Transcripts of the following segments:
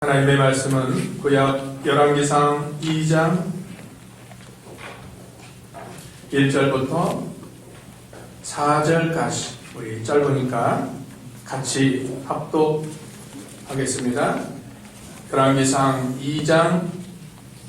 하나님의 말씀은 구약 열왕기상 2장 1절부터 4절까지 우리 짧으니까 같이 합독하겠습니다. 열왕기상 2장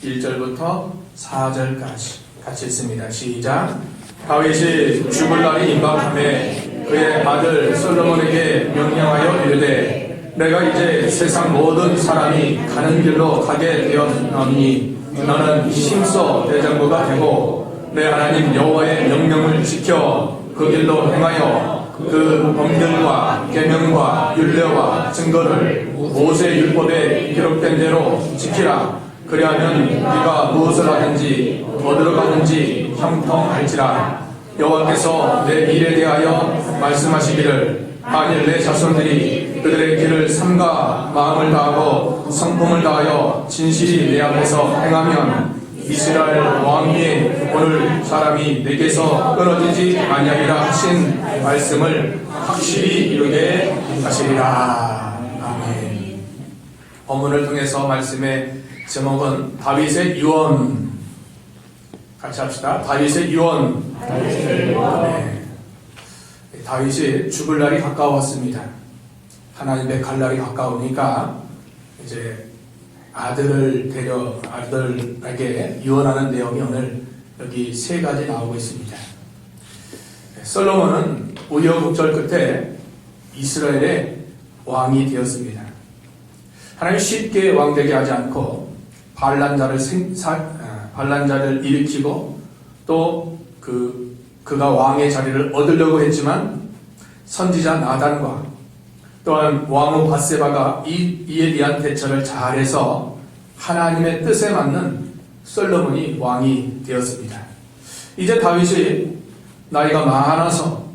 1절부터 4절까지 같이 읽습니다. 시작. 다윗이 죽을 날이 임박함에 그의 아들 솔로몬에게 명령하여 이르되 내가 이제 세상 모든 사람이 가는 길로 가게 되었나니 너는 힘써 대장부가 되고 내 하나님 여호와의 명령을 지켜 그 길로 행하여 그 법률과 계명과 율례와 증거를 모세 율법에 기록된 대로 지키라. 그리하면 네가 무엇을 하든지 어디로 가든지 형통할지라. 여호와께서 내 일에 대하여 말씀하시기를 만일 내 자손들이 그들의 길을 삼가 마음을 다하고 성품을 다하여 진실이 내 앞에서 행하면 이스라엘 왕위에 오늘 사람이 내게서 끊어지지 아니하리라 하신 말씀을 확실히 이루게 하시리라. 아멘. 본문을 통해서 말씀의 제목은 다윗의 유언. 같이 합시다. 다윗의 유언. 네. 다윗이 죽을 날이 가까웠습니다. 하나님의 갈 날이 가까우니까 이제 아들에게 유언하는 내용이 오늘 여기 세 가지 나오고 있습니다. 솔로몬은 우여곡절 끝에 이스라엘의 왕이 되었습니다. 하나님 쉽게 왕되게 하지 않고 반란자를 일으키고 또 그가 왕의 자리를 얻으려고 했지만 선지자 나단과 또한 왕후 밧세바가 이에 대한 대처를 잘해서 하나님의 뜻에 맞는 솔로몬이 왕이 되었습니다. 이제 다윗이 나이가 많아서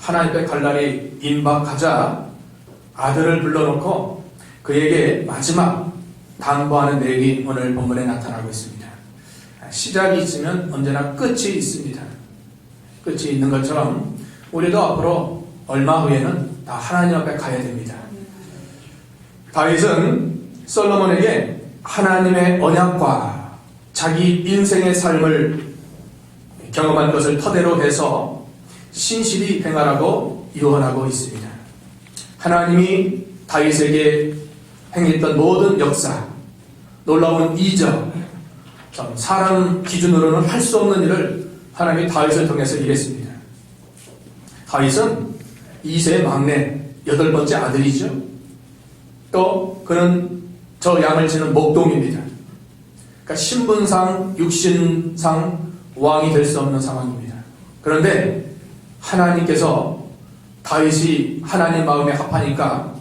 하나님의 갈 날이 임박하자 아들을 불러놓고 그에게 마지막 당부하는 내용이 오늘 본문에 나타나고 있습니다. 시작이 있으면 언제나 끝이 있습니다. 끝이 있는 것처럼 우리도 앞으로 얼마 후에는 다 하나님 앞에 가야 됩니다. 다윗은 솔로몬에게 하나님의 언약과 자기 인생의 삶을 경험한 것을 토대로 해서 신실히 행하라고 유언하고 있습니다. 하나님이 다윗에게 행했던 모든 역사, 놀라운 이적, 사람 기준으로는 할 수 없는 일을 하나님이 다윗을 통해서 일했습니다. 다윗은 2세 막내 8번째 아들이죠. 또 그는 저 양을 치는 목동입니다. 그러니까 신분상 육신상 왕이 될 수 없는 상황입니다. 그런데 하나님께서 다윗이 하나님 마음에 합하니까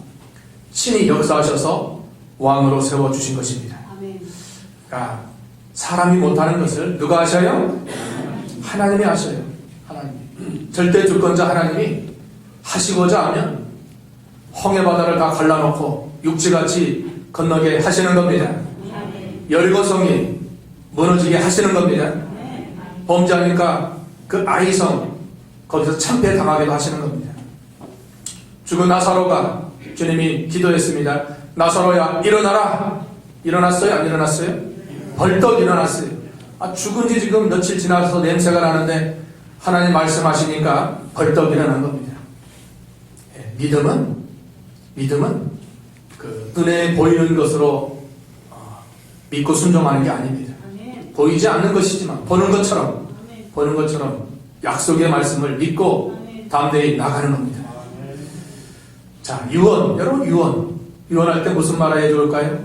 친히 역사하셔서 왕으로 세워주신 것입니다. 그러니까 사람이 못하는 것을 누가 하셔요? 하나님이 하셔요. 하나님. 절대 주권자 하나님이 하시고자 하면 홍해 바다를 다 갈라놓고 육지같이 건너게 하시는 겁니다. 여리고성이 무너지게 하시는 겁니다. 범죄하니까 그 아이성 거기서 참패당하게도 하시는 겁니다. 죽은 나사로가 주님이 기도했습니다. 나사로야 일어나라. 일어났어요? 안 일어났어요? 벌떡 일어났어요. 죽은 지 지금 며칠 지나서 냄새가 나는데 하나님 말씀하시니까 벌떡 일어난 겁니다. 믿음은 그 눈에 보이는 것으로 믿고 순종하는 게 아닙니다. 보이지 않는 것이지만 보는 것처럼 약속의 말씀을 믿고 담대히 나가는 겁니다. 자, 유언. 여러분 유언할 때 무슨 말 해야 좋을까요?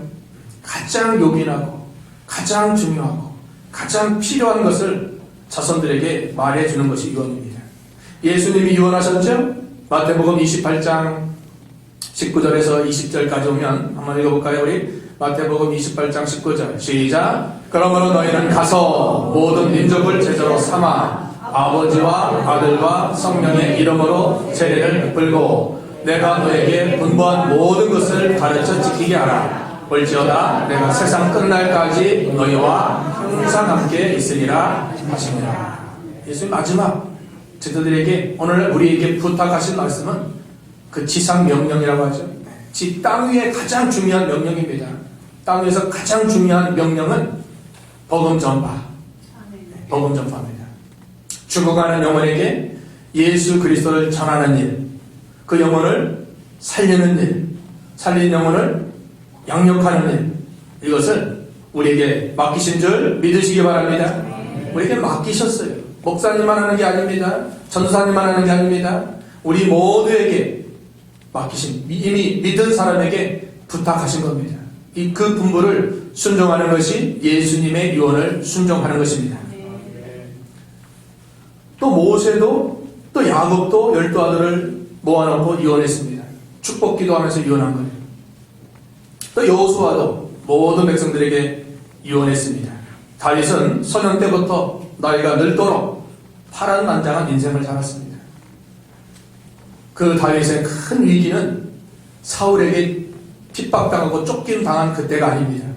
가장 요긴하고 가장 중요하고 가장 필요한 것을 자손들에게 말해주는 것이 유언입니다. 예수님이 유언하셨죠? 마태복음 28장 19절에서 20절까지 오면 한번 읽어볼까요? 우리 마태복음 28장 19절 시작. 그러므로 너희는 가서 모든 민족을 제자로 삼아 아버지와 아들과 성령의 이름으로 세례를 베풀고 내가 너에게 분부한 모든 것을 가르쳐 지키게 하라. 볼지어다 내가 세상 끝날까지 너희와 항상 함께 있으리라 하시니라. 예수님 마지막 제자들에게 오늘 우리에게 부탁하신 말씀은 그 지상 명령이라고 하죠. 땅 위에 가장 중요한 명령입니다. 땅 위에서 가장 중요한 명령은 복음 전파. 복음 전파입니다. 죽어가는 영혼에게 예수 그리스도를 전하는 일, 그 영혼을 살리는 일, 살린 영혼을 양육하는 일, 이것을 우리에게 맡기신 줄 믿으시기 바랍니다. 우리에게 맡기셨어요. 목사님만 하는 게 아닙니다. 전도사님만 하는 게 아닙니다. 우리 모두에게 맡기신, 이미 믿은 사람에게 부탁하신 겁니다. 그 분부를 순종하는 것이 예수님의 유언을 순종하는 것입니다. 또 모세도 또 야곱도 12아들을 모아놓고 유언했습니다. 축복 기도하면서 유언한 거예요. 또 여호수아도 모든 백성들에게 유언했습니다. 다윗은 소년 때부터 나이가 늙도록 파란만장한 인생을 살았습니다. 그 다윗의 큰 위기는 사울에게 핍박당하고 쫓김 당한 그때가 아닙니다.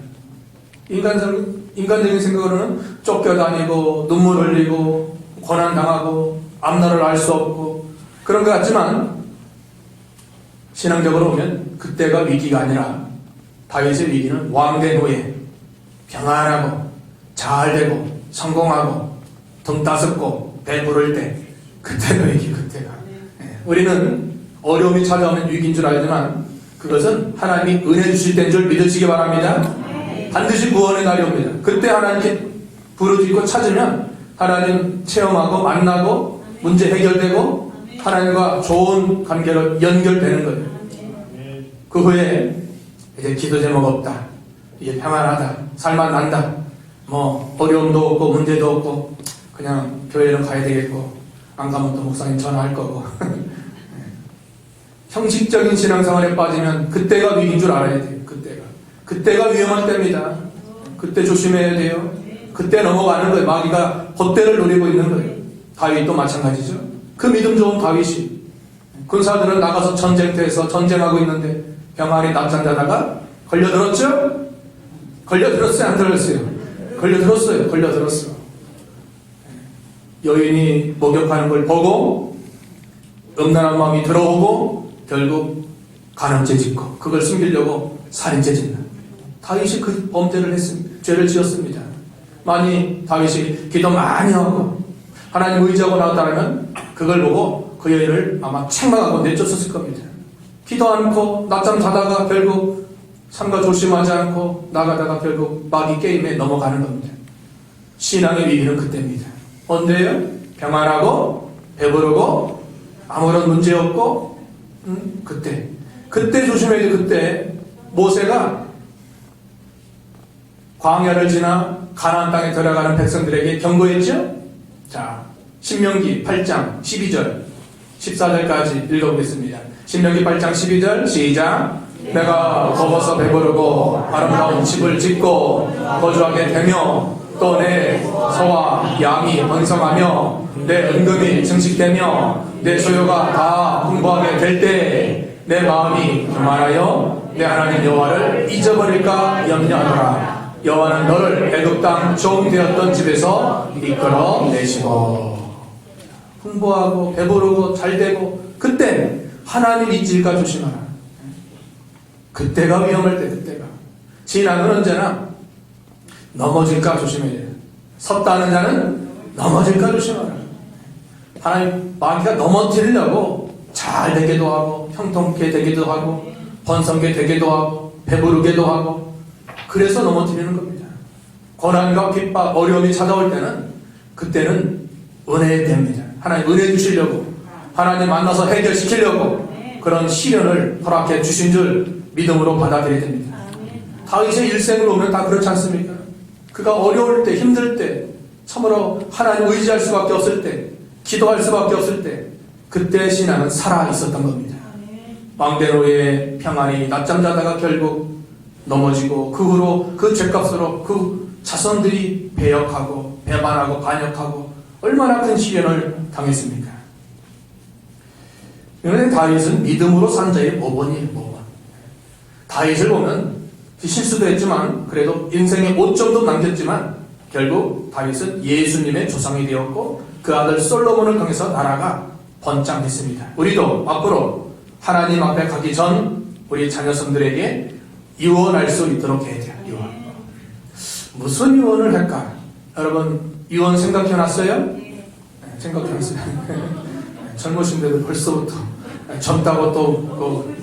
인간적인 생각으로는 쫓겨다니고 눈물 흘리고 고난당하고 앞날을 알 수 없고 그런 것 같지만 신앙적으로 보면 그때가 위기가 아니라 다윗의 위기는 왕된 후에 평안하고 잘되고 성공하고 등 따숩고 배부를 때 그때가 위기, 그때가. 우리는 어려움이 찾아오면 위기인 줄 알지만 그것은 하나님이 은혜 주실 때인 줄 믿으시기 바랍니다. 반드시 구원의 날이 옵니다. 그때 하나님께 부르짖고 찾으면 하나님 체험하고 만나고 문제 해결되고 하나님과 좋은 관계로 연결되는 거예요. 그 후에 이제 기도 제목 없다, 이제 평안하다, 살만 난다, 뭐 어려움도 없고 문제도 없고 그냥 교회는 가야 되겠고 안 가면 또 목사님 전화할 거고 형식적인 신앙생활에 빠지면 그때가 위기인 줄 알아야 돼요. 그때가 위험한 때입니다. 그때 조심해야 돼요. 그때 넘어가는 거예요. 마귀가 그때를 노리고 있는 거예요. 다윗도 마찬가지죠. 그 믿음 좋은 다윗이 군사들은 나가서 전쟁터에서 전쟁하고 있는데 병아리 낮잠 자다가 걸려들었죠? 걸려들었어요? 안 들었어요? 걸려들었어. 여인이 목욕하는 걸 보고 음란한 마음이 들어오고 결국 간음죄 짓고 그걸 숨기려고 살인죄 짓는 다윗이 그 범죄를 했습니다. 죄를 지었습니다. 만약 다윗이 기도 많이 하고 하나님 의지하고 나왔다면 그걸 보고 그 여인을 아마 책망하고 내쫓았을 겁니다. 기도 않고 낮잠 자다가 결국 삼가 조심하지 않고 나가다가 결국 마귀 게임에 넘어가는 겁니다. 신앙의 위기는 그때입니다. 언제요? 평안하고 배부르고 아무런 문제 없고 그때 조심해야 돼. 그때 모세가 광야를 지나 가나안 땅에 들어가는 백성들에게 경고했죠? 자, 신명기 8장 12절 14절까지 읽어보겠습니다. 신명기 8장 12절 시작. 내가 먹어서 배부르고 아름다운 집을 짓고 거주하게 되며 또 내 소와 양이 번성하며 내 은금이 증식되며 내 소유가 다 풍부하게 될 때 내 마음이 교만하여 내 하나님 여호와를 잊어버릴까 염려하노라. 여호와는 너를 애굽 땅 종 되었던 집에서 이끌어내시고 풍부하고 배부르고 잘되고 그때 하나님 잊을까 조심하라. 그때가 위험할 때 그때가. 신앙은 언제나 넘어질까 조심해야 돼요. 섰다는 자는 넘어질까 조심하라. 하나님 마귀가 넘어뜨리려고 잘 되기도 하고 형통케 되기도 하고 번성케 되기도 하고 배부르게도 하고 그래서 넘어뜨리는 겁니다. 고난과 핍박 어려움이 찾아올 때는 그때는 은혜의 때입니다. 하나님 은혜 주시려고 하나님 만나서 해결시키려고 그런 시련을 허락해 주신 줄 믿음으로 받아들여야 됩니다. 다윗의 일생을 보면 다 그렇지 않습니까? 그가 어려울 때 힘들 때 참으로 하나님 의지할 수밖에 없을 때 기도할 수밖에 없을 때 그때 신앙은 살아 있었던 겁니다. 왕된 후에 평안히 낮잠 자다가 결국 넘어지고 그 후로 그 죄값으로 그 자손들이 배역하고 배반하고 반역하고 얼마나 큰 시련을 당했습니까? 그런데 다윗은 믿음으로 산 자의 모범이에요. 모범. 다윗을 보면 실수도 했지만 그래도 인생의 오점도 남겼지만 결국 다윗은 예수님의 조상이 되었고 그 아들 솔로몬을 통해서 나라가 번창했습니다. 우리도 앞으로 하나님 앞에 가기 전 우리 자녀손들에게 유언할 수 있도록 해야 돼요. 무슨 유언을 할까? 여러분 유언 생각해놨어요? 네, 생각해놨어요. 젊으신데도 벌써부터 젊다고 또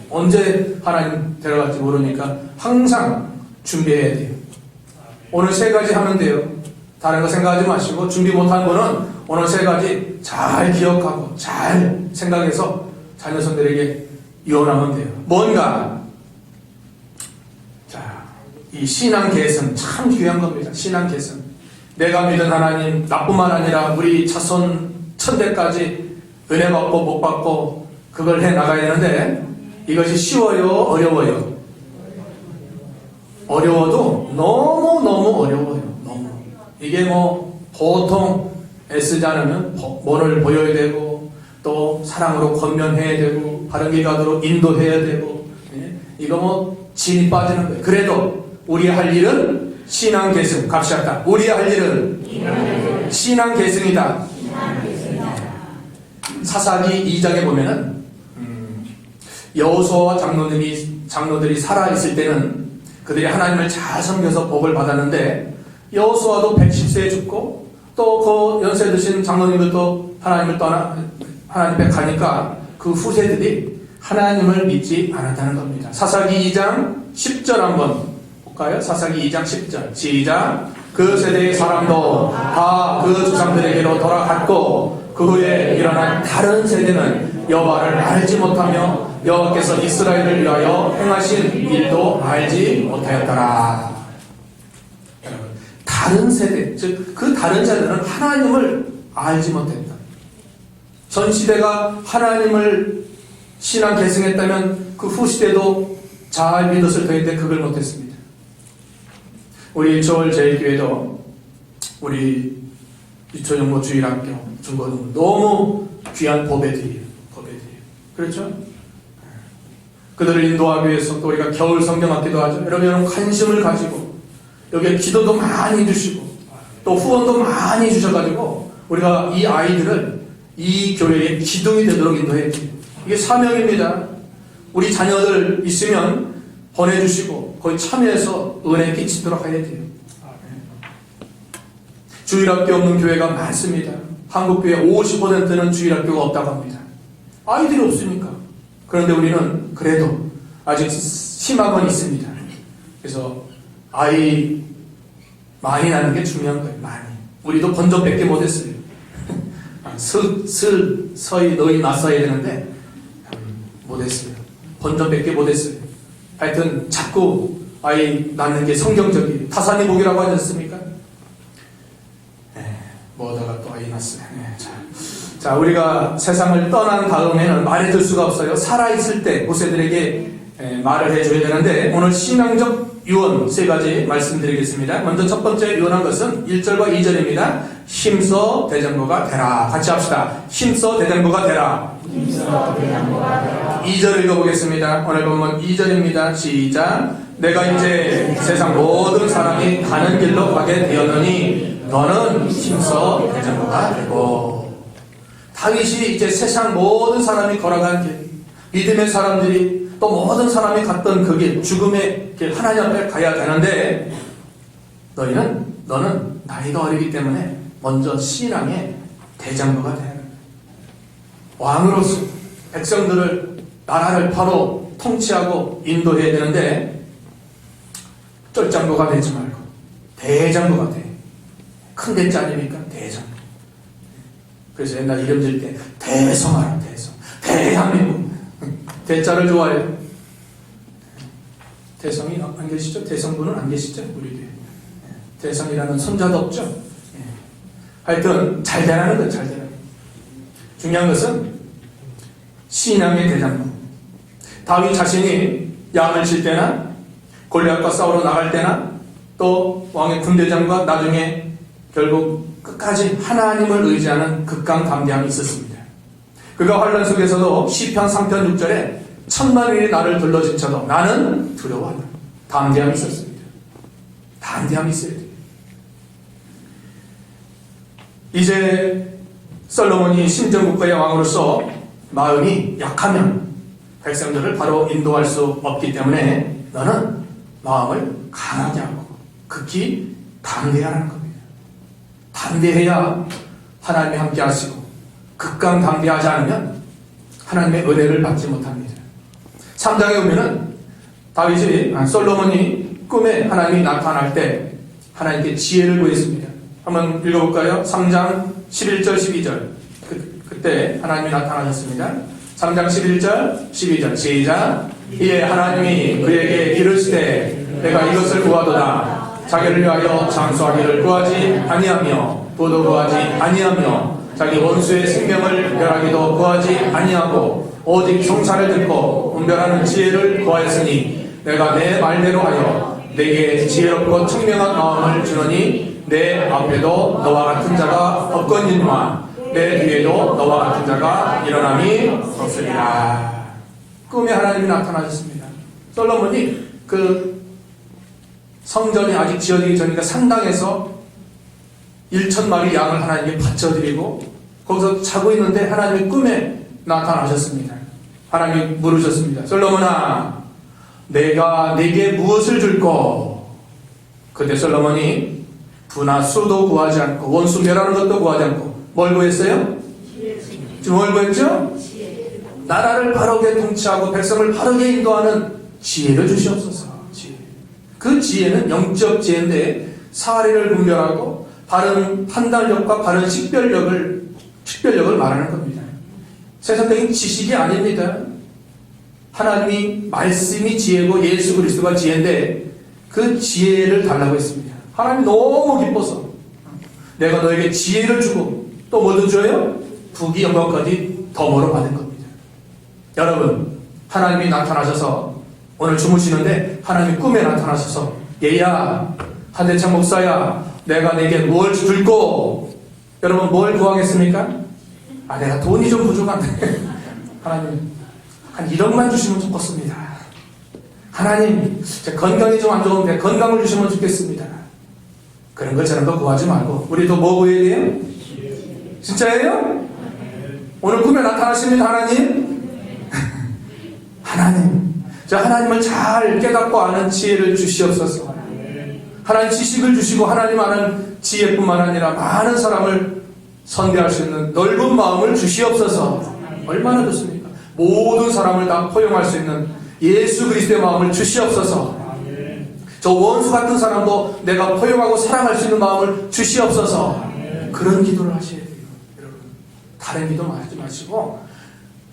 언제 하나님 데려갈지 모르니까 항상 준비해야 돼요. 오늘 3가지 하면 돼요. 다른 거 생각하지 마시고 준비 못한 거는 오늘 3가지 잘 기억하고 잘 생각해서 자녀손들에게 유언하면 돼요. 뭔가 자, 이 신앙 개선 참 귀한 겁니다. 신앙 개선. 내가 믿은 하나님 나뿐만 아니라 우리 자손 천대까지 은혜 받고 못 받고 그걸 해 나가야 되는데 이것이 쉬워요? 어려워요? 어려워도 너무너무 어려워요. 너무. 이게 뭐 보통 애쓰지 않으면 뭐를 보여야 되고 또 사랑으로 권면해야 되고 바른 길 가도록 인도해야 되고 이거 뭐 진이 빠지는 거예요. 그래도 우리 할 일은 신앙 계승. 갑시다. 우리 할 일은 신앙 계승이다. 사사기 2장에 보면은 여호수아와 장로들이 살아있을 때는 그들이 하나님을 잘 섬겨서 복을 받았는데 여호수아도 110세에 죽고 또 그 연세 드신 장로님들도 하나님을 떠나 하나님 앞에 가니까 그 후세들이 하나님을 믿지 않았다는 겁니다. 사사기 2장 10절 한번 볼까요? 사사기 2장 10절 시작. 그 세대의 사람도 다 그 조상들에게로 돌아갔고 그 후에 일어난 다른 세대는 여호와를 알지 못하며 여호와께서 이스라엘을 위하여 행하신 일도 알지 못하였더라. 다른 세대, 즉 그 다른 세대는 하나님을 알지 못했다. 전 시대가 하나님을 신앙 계승했다면 그 후시대도 잘 믿었을 터인데 그걸 못했습니다. 우리 조월 제일교회도 우리 유초정모 주일학교 중고등 너무 귀한 보배들이에요. 그렇죠? 그들을 인도하기 위해서 또 우리가 겨울 성경학기도 하죠. 여러분 관심을 가지고 여기에 기도도 많이 주시고 또 후원도 많이 주셔가지고 우리가 이 아이들을 이 교회의 기둥이 되도록 인도해야 돼요. 이게 사명입니다. 우리 자녀들 있으면 보내주시고 거기 참여해서 은혜 끼치도록 해야 돼요. 주일학교 없는 교회가 많습니다. 한국교회 50%는 주일학교가 없다고 합니다. 아이들이 없으니까. 그런데 우리는 그래도 아직 희망은 있습니다. 그래서 아이 많이 낳는 게 중요한 거예요. 많이. 우리도 번쩍밖에 못했어요. 서희 너희 낳았어야 되는데 못했어요. 번쩍밖에 못했어요. 하여튼 자꾸 아이 낳는 게 성경적이에요. 타산이 복이라고 하지 않습니까? 뭐다가 또 아이 낳았어요. 자, 우리가 세상을 떠난 다음에는 말해줄 수가 없어요. 살아있을 때 고세들에게 말을 해줘야 되는데 오늘 신앙적 유언 3가지 말씀드리겠습니다. 먼저 첫 번째 유언한 것은 1절과 2절입니다. 힘써 대장부가 되라. 같이 합시다. 힘써 대장부가 되라. 2절 읽어보겠습니다. 오늘 본문 2절입니다. 시작. 내가 이제 세상 모든 사람이 가는 길로 가게 되었느니 너는 힘써 대장부가 되고. 다윗이 이제 세상 모든 사람이 걸어간 길, 믿음의 사람들이 또 모든 사람이 갔던 그 길, 죽음의 길, 하나님 앞에 가야 되는데 너는 나이가 어리기 때문에 먼저 신앙의 대장부가 되는 거야. 왕으로서 백성들을, 나라를 바로 통치하고 인도해야 되는데 쫄장부가 되지 말고 대장부가 돼. 큰 대자 아닙니까? 대장부. 그래서 옛날 이름 질 때 대성하라. 대성. 대한민국. 대자를 좋아해요. 대성이 안 계시죠? 대성분은 안 계시죠? 우리 대성이라는 손자도 없죠? 하여튼 잘 되라는 것, 잘 되라는 것. 중요한 것은 신앙의 대장부. 다윗 자신이 양을 칠 때나 골리앗과 싸우러 나갈 때나 또 왕의 군대장과 나중에 결국 끝까지 하나님을 의지하는 극강담대함이 있었습니다. 그가 환난 속에서도 시편 3편 6절에 천만인이 나를 둘러진쳐도 나는 두려워한다. 담대함이 있었습니다. 담대함이 있어야 돼요. 이제 솔로몬이 신정국가의 왕으로서 마음이 약하면 백성들을 바로 인도할 수 없기 때문에 너는 마음을 강하게 하고 극히 담대하라는 겁니다. 담대해야 하나님이 함께 하시고 극강 담대하지 않으면 하나님의 은혜를 받지 못합니다. 3장에 보면은 솔로몬이 꿈에 하나님이 나타날 때 하나님께 지혜를 구했습니다. 한번 읽어볼까요? 3장 11절 12절 그때 하나님이 나타나셨습니다. 3장 11절 12절 시작. 이에 하나님이 그에게 이르시되 내가 이것을 구하도다. 자기를 위하여 장수하기를 구하지 아니하며 도도 구하지 아니하며 자기 원수의 생명을 멸하기도 구하지 아니하고 오직 성사를 듣고 분별하는 지혜를 구하였으니 내가 내 말대로 하여 내게 지혜롭고 청명한 마음을 주노니 내 앞에도 너와 같은 자가 없거니와 내 뒤에도 너와 같은 자가 일어남이 없으리라. 꿈에 하나님이 나타나셨습니다. 솔로몬이 그 성전이 아직 지어지기 전이니까 산당에서 1,000마리 양을 하나님께 바쳐드리고 거기서 자고 있는데 하나님이 꿈에 나타나셨습니다. 하나님이 물으셨습니다. 솔로몬아, 내가 네게 무엇을 줄꼬? 그때 솔로몬이 부나 수도 구하지 않고 원수 멸하는 것도 구하지 않고 뭘 구했어요? 지금 뭘 구했죠? 나라를 바르게 통치하고 백성을 바르게 인도하는 지혜를 주시옵소서. 지혜. 그 지혜는 영적 지혜인데 사리를 분별하고 바른 판단력과 바른 식별력을 말하는 겁니다. 세상적인 지식이 아닙니다. 하나님이 말씀이 지혜고 예수 그리스도가 지혜인데 그 지혜를 달라고 했습니다. 하나님이 너무 기뻐서 내가 너에게 지혜를 주고 또 뭐도 줘요? 부귀 영광까지 덤으로 받은 겁니다. 여러분, 하나님이 나타나셔서 오늘 주무시는데 하나님이 꿈에 나타나셔서 얘야, 한대창 목사야, 내가 내게 뭘 줄꼬? 여러분 뭘 구하겠습니까? 내가 돈이 좀 부족한데 하나님 한 1억만 주시면 좋겠습니다. 하나님 제 건강이 좀 안 좋은데 건강을 주시면 좋겠습니다. 그런 거 저런 거 구하지 말고 우리도 뭐 구해야 돼요? 진짜예요? 오늘 꿈에 나타나십니다. 하나님 하나님 저 하나님을 잘 깨닫고 아는 지혜를 주시옵소서. 하나님 지식을 주시고 하나님 아는 지혜뿐만 아니라 많은 사람을 선대할 수 있는 넓은 마음을 주시옵소서. 얼마나 좋습니까? 모든 사람을 다 포용할 수 있는 예수 그리스도의 마음을 주시옵소서. 저 원수 같은 사람도 내가 포용하고 사랑할 수 있는 마음을 주시옵소서. 그런 기도를 하셔야 돼요. 여러분, 다른 기도 하지 마시고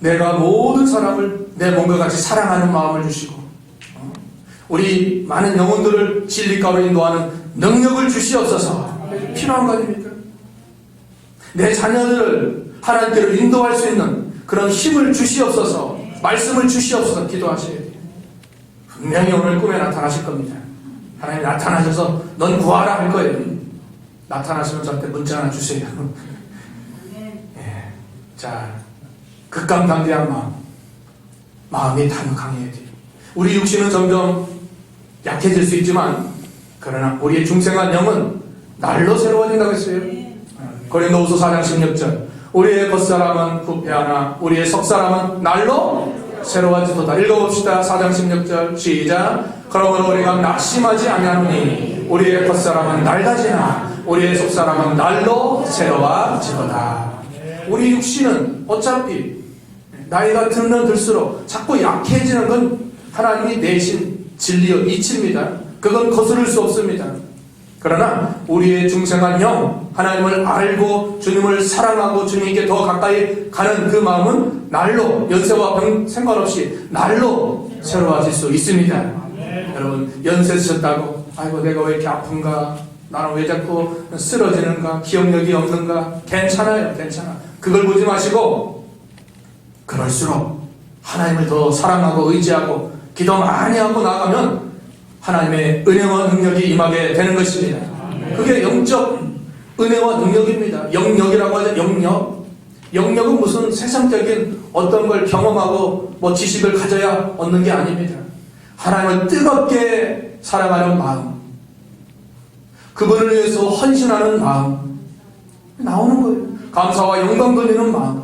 내가 모든 사람을 내 몸과 같이 사랑하는 마음을 주시고 우리 많은 영혼들을 진리 가운데 인도하는 능력을 주시옵소서. 필요한 거 아닙니까? 내 자녀들을 하나님께로 인도할 수 있는 그런 힘을 주시옵소서. 말씀을 주시옵소서. 기도하셔야 돼요. 분명히 오늘 꿈에 나타나실 겁니다. 하나님 나타나셔서 넌 구하라 할 거예요. 나타나시면 저한테 문자 하나 주세요. 예. 자, 극강당대한 마음이 강해야 돼요. 우리 육신은 점점 약해질 수 있지만 그러나 우리의 중생한 영은 날로 새로워진다고 했어요. 고린도후서 4장 16절 우리의 겉사람은 부패하나 우리의 속사람은 날로 새로워지도다. 읽어봅시다. 4장 16절 시작. 그러므로 우리가 낙심하지 아니하노니 우리의 겉사람은 낡아지나 우리의 속사람은 날로 새로워지도다. 우리 육신은 어차피 나이가 들수록 자꾸 약해지는 건 하나님이 내신 진리의 이치입니다. 그건 거스를 수 없습니다. 그러나 우리의 중생한 영, 하나님을 알고 주님을 사랑하고 주님께 더 가까이 가는 그 마음은 날로 연세와 병 상관없이 날로 새로워질 수 있습니다. 여러분 연세 드셨다고 아이고 내가 왜 이렇게 아픈가, 나는 왜 자꾸 쓰러지는가, 기억력이 없는가, 괜찮아요. 괜찮아. 그걸 보지 마시고 그럴수록 하나님을 더 사랑하고 의지하고 기도 많이 하고 나가면 하나님의 은혜와 능력이 임하게 되는 것입니다. 그게 영적 은혜와 능력입니다. 영역이라고 하죠. 영역. 영역은 무슨 세상적인 어떤 걸 경험하고 뭐 지식을 가져야 얻는 게 아닙니다. 하나님을 뜨겁게 사랑하는 마음, 그분을 위해서 헌신하는 마음 나오는 거예요. 감사와 영광 돌리는 마음,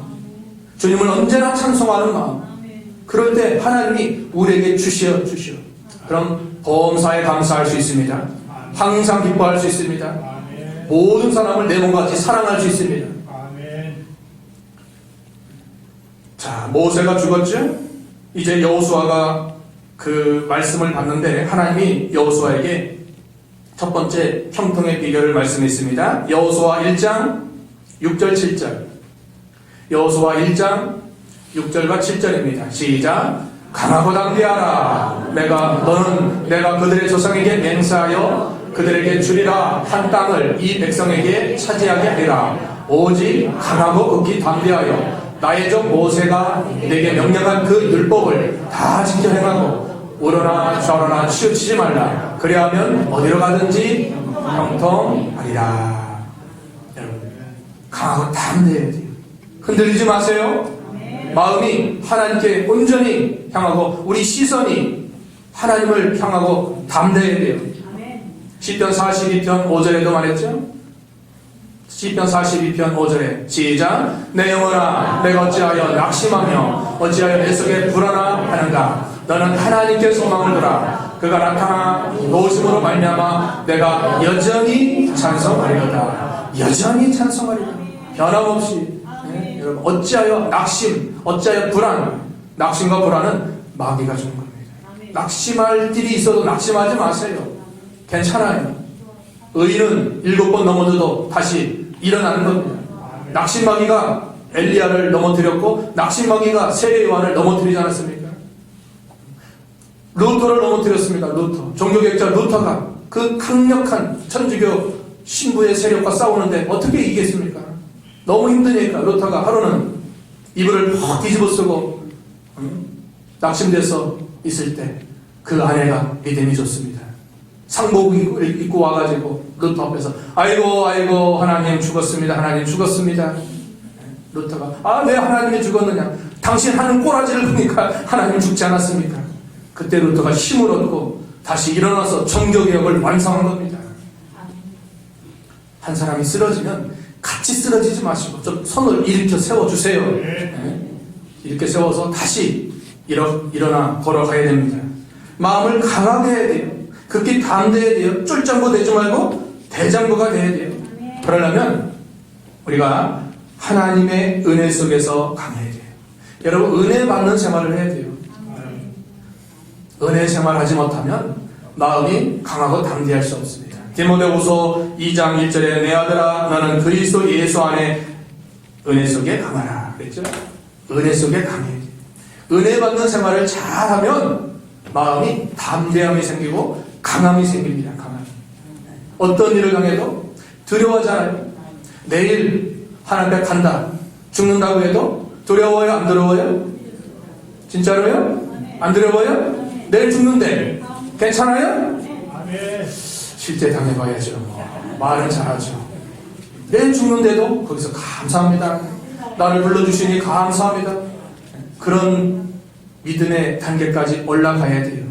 주님을 언제나 찬송하는 마음. 그럴 때 하나님이 우리에게 주시어 그럼 범사에 감사할 수 있습니다. 항상 기뻐할 수 있습니다. 모든 사람을 내 몸과 같이 사랑할 수 있습니다. 자, 모세가 죽었죠? 이제 여호수아가 그 말씀을 받는데 하나님이 여호수아에게 첫 번째 형통의 비결을 말씀했습니다. 여호수아 1장 6절 7절. 여호수아 1장 6절과 7절입니다. 시작. 강하고 담대하라. 너는 내가 그들의 조상에게 맹세하여 그들에게 주리라 한 땅을 이 백성에게 차지하게 하리라. 오직 강하고 극히 담대하여 나의 종 모세가 내게 명령한 그 율법을 다 지켜 행하고 우러나 좌로나 치우치지 말라. 그리하면 어디로 가든지 형통하리라. 여러분, 강하고 담대해야 돼요. 흔들리지 마세요. 마음이 하나님께 온전히 향하고 우리 시선이 하나님을 향하고 담대해야 돼요. 시편 42편 5절에도 말했죠. 시편 42편 5절에 시작. 내 영혼아 내가 어찌하여 낙심하며 어찌하여 내 속에 불안하는가. 너는 하나님께 소망을 두라. 그가 나타나 노심으로 말미암아 내가 여전히 찬송하리로다. 여전히 찬송하리로다. 변함없이. 네? 여러분, 어찌하여 낙심, 어찌하여 불안. 낙심과 불안은 마귀가 주는 겁니다. 낙심할 일이 있어도 낙심하지 마세요. 괜찮아요. 의인은 7번 넘어져도 다시 일어나는 겁니다. 낙심마귀가 엘리야를 넘어뜨렸고 낙심마귀가 세례 요한을 넘어뜨리지 않았습니까? 루터를 넘어뜨렸습니다. 루터. 종교개혁자 루터가 그 강력한 천주교 신부의 세력과 싸우는데 어떻게 이기겠습니까? 너무 힘드니까 루터가 하루는 이불을 푹 뒤집어 쓰고 낙심돼서 있을 때 그 아내가 믿음이 좋습니다. 상복 입고 와가지고 루터 앞에서 아이고 하나님 죽었습니다. 하나님 죽었습니다. 루터가 왜 하나님이 죽었느냐. 당신 하는 꼬라지를 보니까 하나님 죽지 않았습니까? 그때 루터가 힘을 얻고 다시 일어나서 종교개혁을 완성한 겁니다. 한 사람이 쓰러지면 같이 쓰러지지 마시고 좀 손을 일으켜 세워주세요. 네. 이렇게 세워서 다시 일어나 걸어가야 됩니다. 마음을 강하게 해야 돼요. 극히 담대해야 돼요. 쫄장구 되지 말고 대장구가 돼야 돼요. 그러려면 우리가 하나님의 은혜 속에서 강해야 돼요. 여러분, 은혜 받는 생활을 해야 돼요. 은혜 생활하지 못하면 마음이 강하고 담대할 수 없습니다. 디모데후서 2장 1절에 내 아들아 너는 그리스도 예수 안에 은혜 속에 강하라 그랬죠. 은혜 속에 강해야 돼요. 은혜 받는 생활을 잘하면 마음이 담대함이 생기고 강함이 생깁니다. 강함. 어떤 일을 당해도 두려워하지 않아요. 내일 하나님 앞에 간다. 죽는다고 해도 두려워요? 안 두려워요? 진짜로요? 안 두려워요? 내일 죽는데 괜찮아요? 실제 당해봐야죠. 말은 잘하죠. 내일 죽는데도 거기서 감사합니다. 나를 불러주시니 감사합니다. 그런 믿음의 단계까지 올라가야 돼요.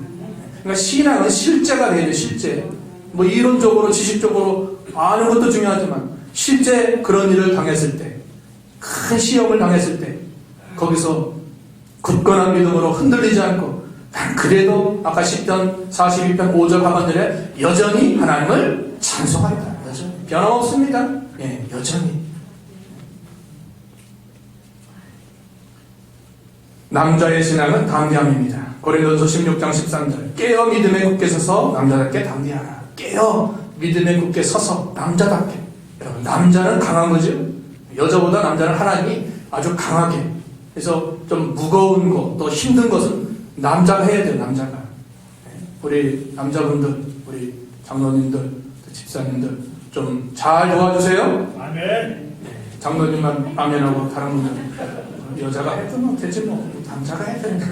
그러니까 신앙은 실제가 돼야 돼요. 실제. 뭐 이론적으로 지식적으로 아는 것도 중요하지만 실제 그런 일을 당했을 때, 큰 시험을 당했을 때 거기서 굳건한 믿음으로 흔들리지 않고 난 그래도 아까 시편 42편 5절 하반절에 여전히 하나님을 찬송하리다. 여전히 변함없습니다. 예, 여전히. 남자의 신앙은 담대함입니다. 고린도서 16장 13절 깨어 믿음에 굳게 서서 남자답게 담대하라. 깨어 믿음에 굳게 서서 남자답게. 여러분, 남자는 강한 거죠. 여자보다 남자는 하나님이 아주 강하게. 그래서 좀 무거운 거, 또 힘든 것은 남자가 해야 돼요. 남자가. 우리 남자분들, 우리 장로님들, 집사님들 좀 잘 도와주세요. 아멘. 장로님만 아멘하고 다른 분들은 여자가 해도 뭐 되지 뭐 남자가 해야 되니까.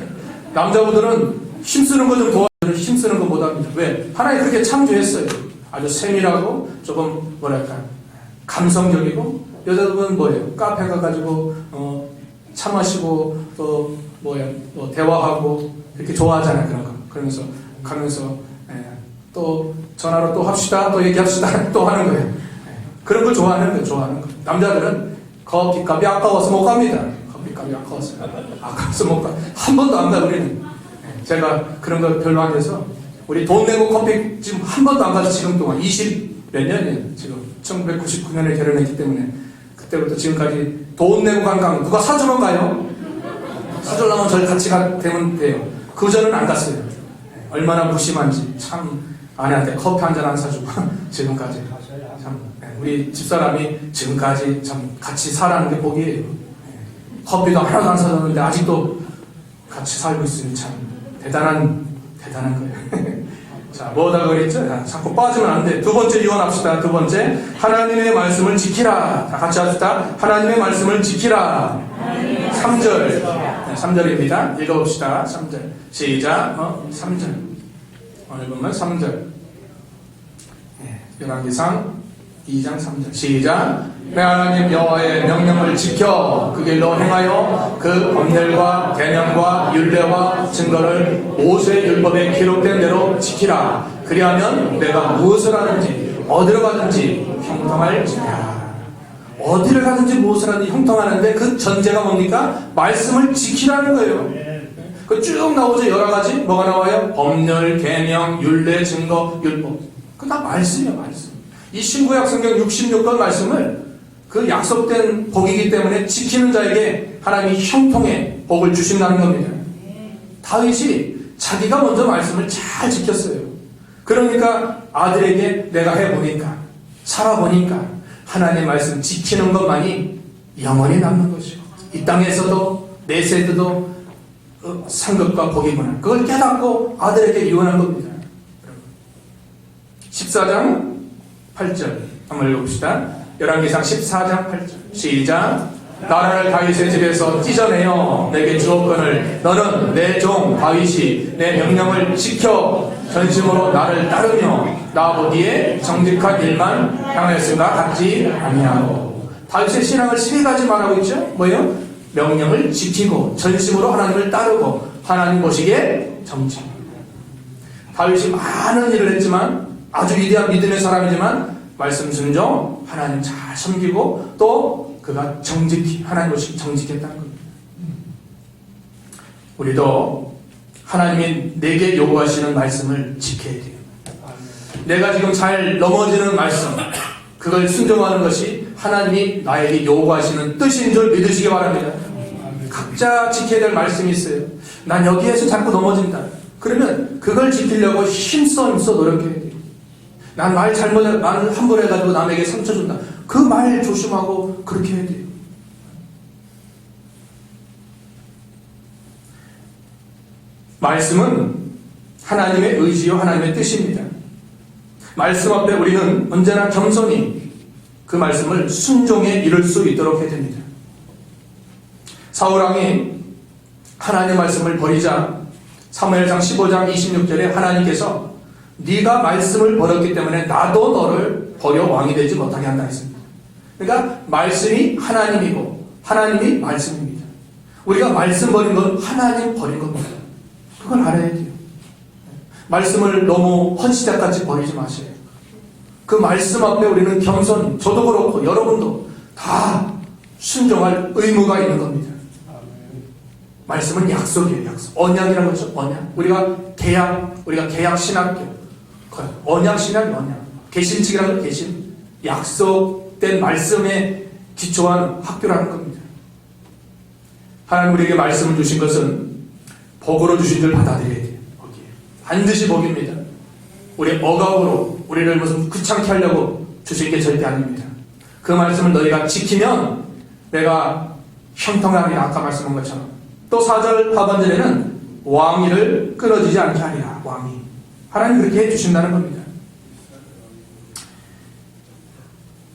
남자분들은 힘쓰는 거 좀 도와주는 힘쓰는 거 못합니다. 왜? 하나님 그렇게 창조했어요. 아주 세밀하고 조금 뭐랄까 감성적이고. 여자분은 뭐예요? 카페 가가지고 차 마시고 또 뭐 대화하고 이렇게 좋아하잖아요. 그런 거. 그러면서 가면서 또 전화로 또 합시다, 또 얘기합시다, 또 하는 거예요. 그런 걸 좋아하는 거예요. 좋아하는 거. 남자들은 커피값이 아까워서 못 갑니다. 커피값이 아까워서 못 가. 한 번도 안 가, 우리는. 제가 그런 거 별로 안 해서 우리 돈 내고 커피 지금 한 번도 안 가서 지금 동안 20 몇 년이에요. 지금 1999년에 결혼했기 때문에 그때부터 지금까지 돈 내고 간 강 누가 사주면 가요? 사주려면 저희 같이 되면 돼요. 그 전은 안 갔어요. 얼마나 무심한지 참 아내한테 커피 한 잔 안 사주고 지금까지 참 우리 집사람이 지금까지 참 같이 살아가는 게 복이에요. 커피도 하나도 안 사줬는데 아직도 같이 살고 있으니 참 대단한 거예요. 자, 뭐다 그랬죠? 자꾸 빠지면 안 돼. 두 번째 유언합시다. 두 번째, 하나님의 말씀을 지키라. 다 같이 합시다. 하나님의 말씀을 지키라. 3절. 3절입니다. 읽어봅시다. 3절. 시작. 3절. 오늘 보면 3절. 열왕기상 2장 3절. 시작. 내 하나님 여호와의 명령을 지켜 그 길로 행하여 그 법률과 계명과 율례와 증거를 모세의 율법에 기록된 대로 지키라. 그리하면 내가 무엇을 하든지 어디로 가든지 형통할지라. 어디를 가든지 무엇을 하든지 형통하는데 그 전제가 뭡니까? 말씀을 지키라는 거예요. 그 쭉 나오죠. 여러 가지 뭐가 나와요? 법률, 계명, 율례, 증거, 율법. 그 다 말씀이에요. 말씀. 이 신구약 성경 66권 말씀을 그 약속된 복이기 때문에 지키는 자에게 하나님이 형통의 복을 주신다는 겁니다. 다윗이 자기가 먼저 말씀을 잘 지켰어요. 그러니까 아들에게 내가 해보니까 살아보니까 하나님의 말씀 지키는 것만이 영원히 남는 것이고 이 땅에서도 내 세대도 상급과 복이구나. 그걸 깨닫고 아들에게 유언한 겁니다. 14장 8절 한번 읽어봅시다. 열왕기상 14장 8절 시작. 나라를 다윗의 집에서 찢어내어 내게 주었거늘 너는 내 종 다윗이 내 명령을 지켜 전심으로 나를 따르며 나보기에 정직한 일만 향하였음과 같지 아니하고. 다윗의 신앙을 세 가지 말하고 있죠. 뭐예요? 명령을 지키고 전심으로 하나님을 따르고 하나님 보시기에 정직. 다윗이 많은 일을 했지만 아주 위대한 믿음의 사람이지만 말씀 순종, 하나님 잘 섬기고 또 그가 정직히 하나님 보시기 정직했다는 겁니다. 우리도 하나님이 내게 요구하시는 말씀을 지켜야 돼요. 내가 지금 잘 넘어지는 말씀, 그걸 순종하는 것이 하나님이 나에게 요구하시는 뜻인 줄 믿으시기 바랍니다. 각자 지켜야 될 말씀이 있어요. 난 여기에서 자꾸 넘어진다. 그러면 그걸 지키려고 힘써 노력해야 돼요. 난 말 잘못해, 말을 함부로 해가지고 남에게 상처 준다. 그 말 조심하고 그렇게 해야 돼요. 말씀은 하나님의 의지요 하나님의 뜻입니다. 말씀 앞에 우리는 언제나 겸손히 그 말씀을 순종해 이룰 수 있도록 해야 됩니다. 사울왕이 하나님의 말씀을 버리자 사무엘상 15장 26절에 하나님께서 네가 말씀을 버렸기 때문에 나도 너를 버려 왕이 되지 못하게 한다 했습니다. 그러니까 말씀이 하나님이고 하나님이 말씀입니다. 우리가 말씀 버린 건 하나님 버린 겁니다. 그걸 알아야 돼요. 말씀을 너무 헌시작같이 버리지 마세요. 그 말씀 앞에 우리는 겸손히, 저도 그렇고 여러분도 다 순종할 의무가 있는 겁니다. 말씀은 약속이에요. 약속. 언약이라는 거죠. 언약. 우리가 계약 신학교, 언약 신학이 언약. 계신칙이라는 건 계신. 약속된 말씀에 기초한 학교라는 겁니다. 하나님 우리에게 말씀을 주신 것은 복으로 주신 줄 받아들여야 돼요. 반드시 복입니다. 우리 억압으로 우리를 무슨 귀찮게 하려고 주신 게 절대 아닙니다. 그 말씀을 너희가 지키면 내가 형통하리라. 아까 말씀한 것처럼. 또 4절 하반절에는 왕위를 끊어지지 않게 하리라. 왕위. 하나님 그렇게 해주신다는 겁니다.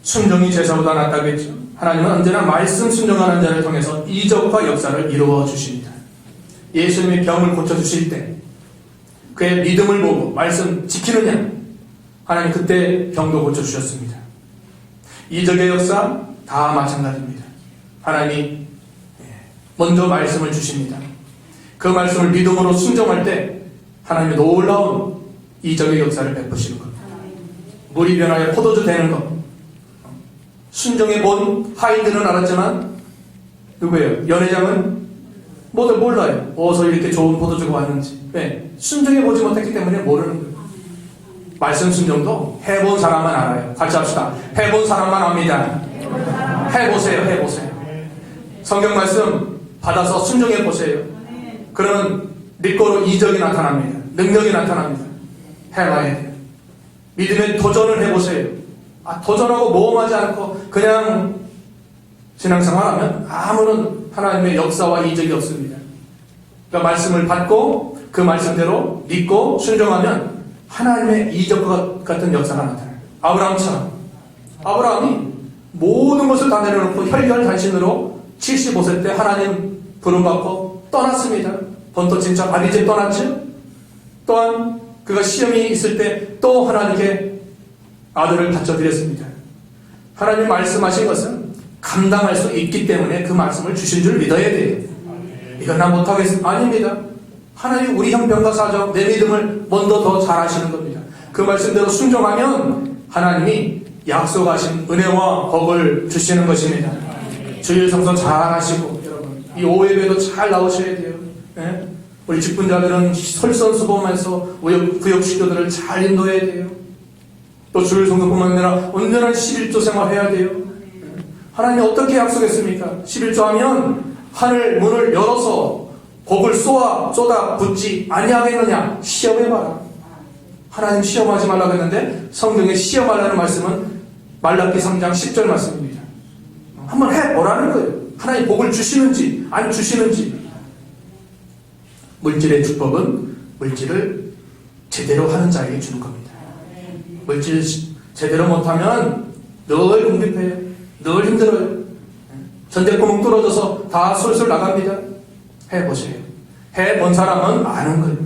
순종이 제사보다 낫다고 했죠. 하나님은 언제나 말씀 순종하는 자를 통해서 이적과 역사를 이루어 주십니다. 예수님이 병을 고쳐주실 때 그의 믿음을 보고 말씀 지키느냐 하나님 그때 병도 고쳐주셨습니다. 이적의 역사 다 마찬가지입니다. 하나님이 먼저 말씀을 주십니다. 그 말씀을 믿음으로 순종할 때 하나님의 놀라운 이적의 역사를 베푸시는 겁니다. 물이 변하여 포도주 되는 것. 순종해 본 하인들은 알았지만 누구예요? 연회장은 뭐들 몰라요. 어디서 이렇게 좋은 포도주가 왔는지. 왜? 순종해 보지 못했기 때문에 모르는 거예요. 말씀 순종도 해본 사람만 알아요. 같이 합시다. 해본 사람만 압니다. 해보세요. 해보세요. 성경 말씀 받아서 순종해 보세요. 그러면 믿고로 이적이 나타납니다. 능력이 나타납니다. 해봐야 돼요. 믿음의 도전을 해보세요. 도전하고 모험하지 않고 그냥 신앙생활하면 아무런 하나님의 역사와 이적이 없습니다. 그러니까 말씀을 받고 그 말씀대로 믿고 순종하면 하나님의 이적 같은 역사가 나타나요. 아브라함처럼. 아브라함이 모든 것을 다 내려놓고 혈혈단신으로 75세 때 하나님 부름받고 떠났습니다. 본토 진짜 아비집 떠났죠. 또한 그가 시험이 있을 때 또 하나님께 아들을 바쳐드렸습니다. 하나님 말씀하신 것은 감당할 수 있기 때문에 그 말씀을 주신 줄 믿어야 돼요. 이건 나 못하겠습니다. 아닙니다. 하나님 우리 형편과 사정, 내 믿음을 먼저 더 잘하시는 겁니다. 그 말씀대로 순종하면 하나님이 약속하신 은혜와 복을 주시는 것입니다. 주일 성서 잘 하시고 여러분 이 오예배도 잘 나오셔야 돼요. 네? 우리 직분자들은 솔선수범해서 구역식도들을 잘 인도해야 돼요. 또 주일 성서뿐만 아니라 온전한 11조 생활해야 돼요. 하나님이 어떻게 약속했습니까? 11조 하면 하늘 문을 열어서 복을 쏟아 붓지 아니하겠느냐? 시험해봐라. 하나님 시험하지 말라고 했는데 성경에 시험하라는 말씀은 말라기 3장 10절 말씀입니다. 한번 해보라는 거예요. 하나님 복을 주시는지 안 주시는지. 물질의 축복은 물질을 제대로 하는 자에게 주는 겁니다. 물질 제대로 못하면 늘 궁핍해요. 늘 힘들어요. 전대구멍 뚫어져서 다 솔솔 나갑니다. 해보세요. 해본 사람은 아는 거예요.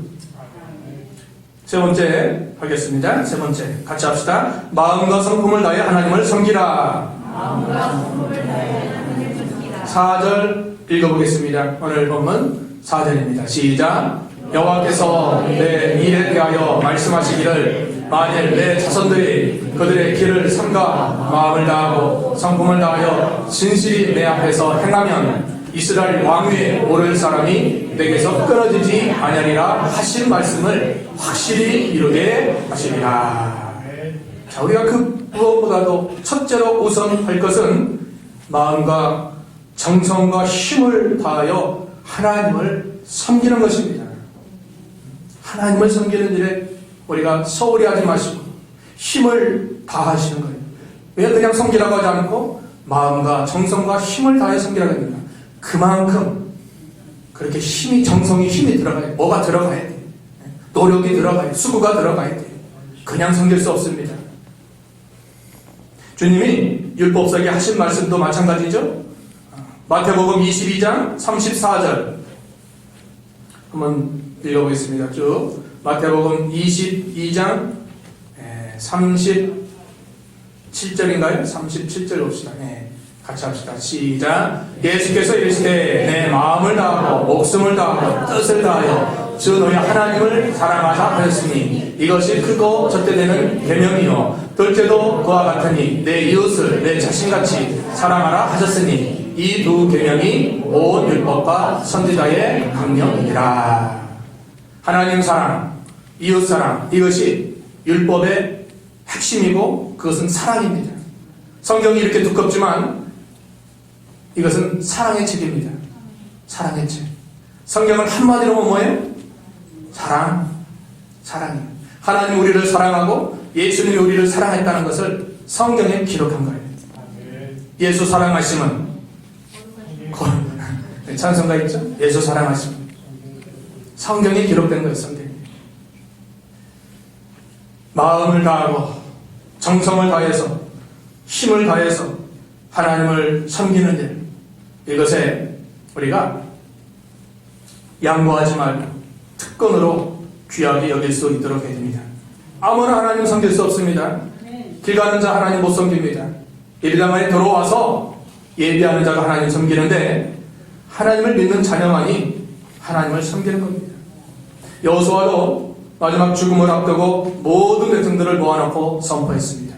세 번째 하겠습니다. 세 번째 같이 합시다. 마음과 성품을 다해 하나님을 섬기라. 4절 읽어보겠습니다. 오늘 본문 4절입니다. 시작. 여호와께서 내 일에 대하여 말씀하시기를 만일 내 자손들이 그들의 길을 삼가 마음을 다하고 성품을 다하여 진실이 내 앞에서 행하면 이스라엘 왕위에 오를 사람이 내게서 끊어지지 아니하리라 하신 말씀을 확실히 이루게 하시리라. 자, 우리가 그 무엇보다도 첫째로 우선 할 것은 마음과 정성과 힘을 다하여 하나님을 섬기는 것입니다. 하나님을 섬기는 일에 우리가 소홀히 하지 마시고 힘을 다하시는 거예요. 왜 그냥 섬기라고 하지 않고 마음과 정성과 힘을 다해 섬기라고 합니다. 그만큼 그렇게 힘이 정성이 힘이 들어가야 돼요. 뭐가 들어가야 돼요. 노력이 들어가야 돼요. 수고가 들어가야 돼요. 그냥 섬길 수 없습니다. 주님이 율법서에 하신 말씀도 마찬가지죠. 마태복음 22장 34절 한번 읽어보겠습니다. 쭉 마태복음 22장 37절인가요? 37절 봅시다. 같이 합시다. 시작. 예수께서 이르시되 내 마음을 다하고 목숨을 다하고 뜻을 다하여 주 너희 하나님을 사랑하자 하였으니 이것이 크고 젖대되는 계명이요 둘째도 그와 같으니 내 이웃을 내 자신같이 사랑하라 하셨으니 이 두 계명이 온 율법과 선지자의 강령이니라. 하나님 사랑, 이웃 사랑, 이것이 율법의 핵심이고 그것은 사랑입니다. 성경이 이렇게 두껍지만 이것은 사랑의 책입니다. 사랑의 책. 성경을 한마디로 보면 뭐예요? 사랑이에요. 하나님 우리를 사랑하고 예수님이 우리를 사랑했다는 것을 성경에 기록한 거예요. 예수 사랑하심은 찬송가 있죠? 예수 사랑하심은 성경에 기록된 거예요. 성경에. 마음을 다하고 정성을 다해서 힘을 다해서 하나님을 섬기는 일, 이것에 우리가 양보하지 말고 특권으로 귀하게 여길 수 있도록 해야 됩니다. 아무나 하나님 섬길 수 없습니다. 길 가는 자 하나님 못 섬깁니다. 예배당에 들어와서 예배하는 자가 하나님 섬기는데 하나님을 믿는 자녀만이 하나님을 섬기는 겁니다. 여호수아도 마지막 죽음을 앞두고 모든 백성들을 모아놓고 선포했습니다.